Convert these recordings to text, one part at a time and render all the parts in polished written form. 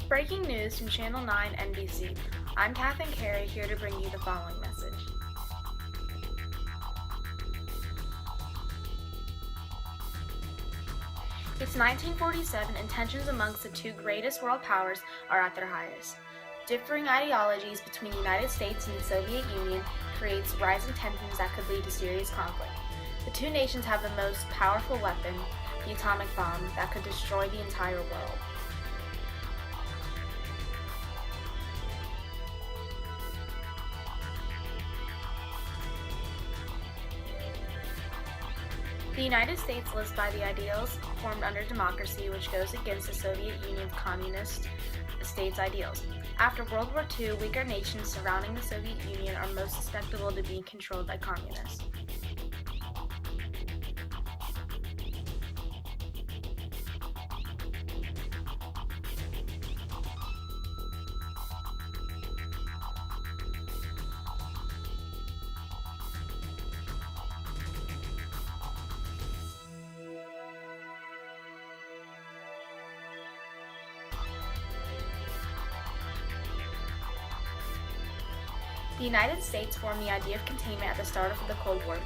Breaking news from Channel 9 NBC. I'm Carey here to bring you the following message. It's 1947 and tensions amongst the two greatest world powers are at their highest. Differing ideologies between the United States and the Soviet Union creates rising tensions that could lead to serious conflict. The two nations have the most powerful weapon, the atomic bomb, that could destroy the entire world. The United States lives by the ideals formed under democracy, which goes against the Soviet Union's communist states' ideals. After World War II, weaker nations surrounding the Soviet Union are most susceptible to being controlled by communists. The United States formed the idea of containment at the start of the Cold War.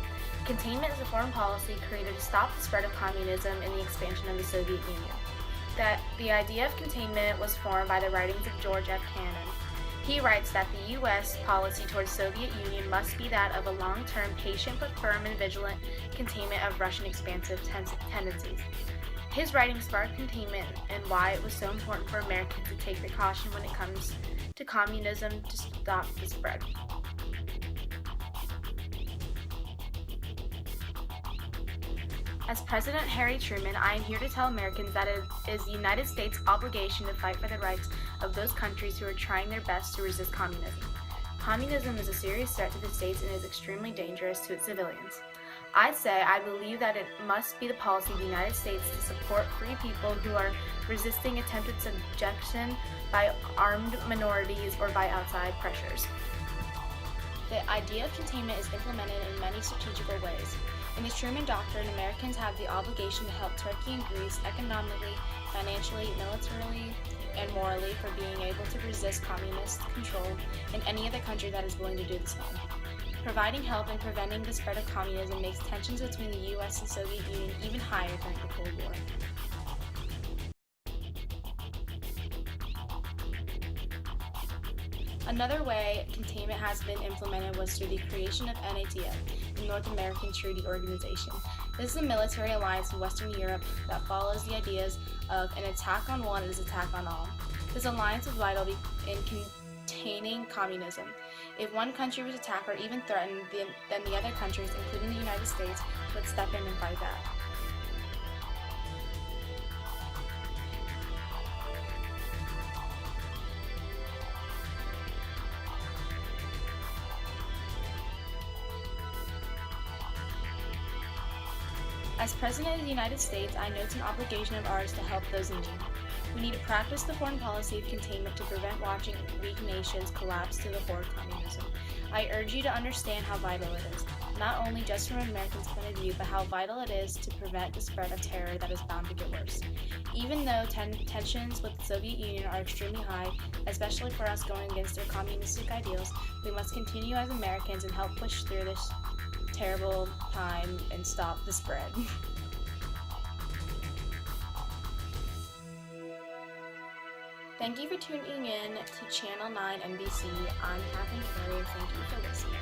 Containment is a foreign policy created to stop the spread of communism and the expansion of the Soviet Union. The idea of containment was formed by the writings of George F. Cannon. He writes that the U.S. policy towards the Soviet Union must be that of a long-term, patient but firm and vigilant containment of Russian expansive tendencies. His writings sparked containment and why it was so important for Americans to take precaution when it comes to communism to stop the spread. As President Harry Truman, I am here to tell Americans that it is the United States' obligation to fight for the rights of those countries who are trying their best to resist communism. Communism is a serious threat to the states and is extremely dangerous to its civilians. I believe that it must be the policy of the United States to support free people who are resisting attempted subjection by armed minorities or by outside pressures. The idea of containment is implemented in many strategical ways. In the Truman Doctrine, Americans have the obligation to help Turkey and Greece economically, financially, militarily, and morally for being able to resist communist control in any other country that is willing to do the same. Providing help in preventing the spread of communism makes tensions between the U.S. and Soviet Union even higher during the Cold War. Another way containment has been implemented was through the creation of NATO, the North American Treaty Organization. This is a military alliance in Western Europe that follows the ideas of an attack on one is attack on all. This alliance is vital in containing communism. If one country was attacked or even threatened, then the other countries, including the United States, would step in and fight back. As President of the United States, I know it's an obligation of ours to help those in need. We need to practice the foreign policy of containment to prevent watching weak nations collapse to the horror of communism. I urge you to understand how vital it is, not only just from an American's point of view, but how vital it is to prevent the spread of terror that is bound to get worse. Even though tensions with the Soviet Union are extremely high, especially for us going against their communistic ideals, we must continue as Americans and help push through this terrible time and stop the spread. Thank you for tuning in to Channel 9 NBC. I'm Carey. Thank you for listening.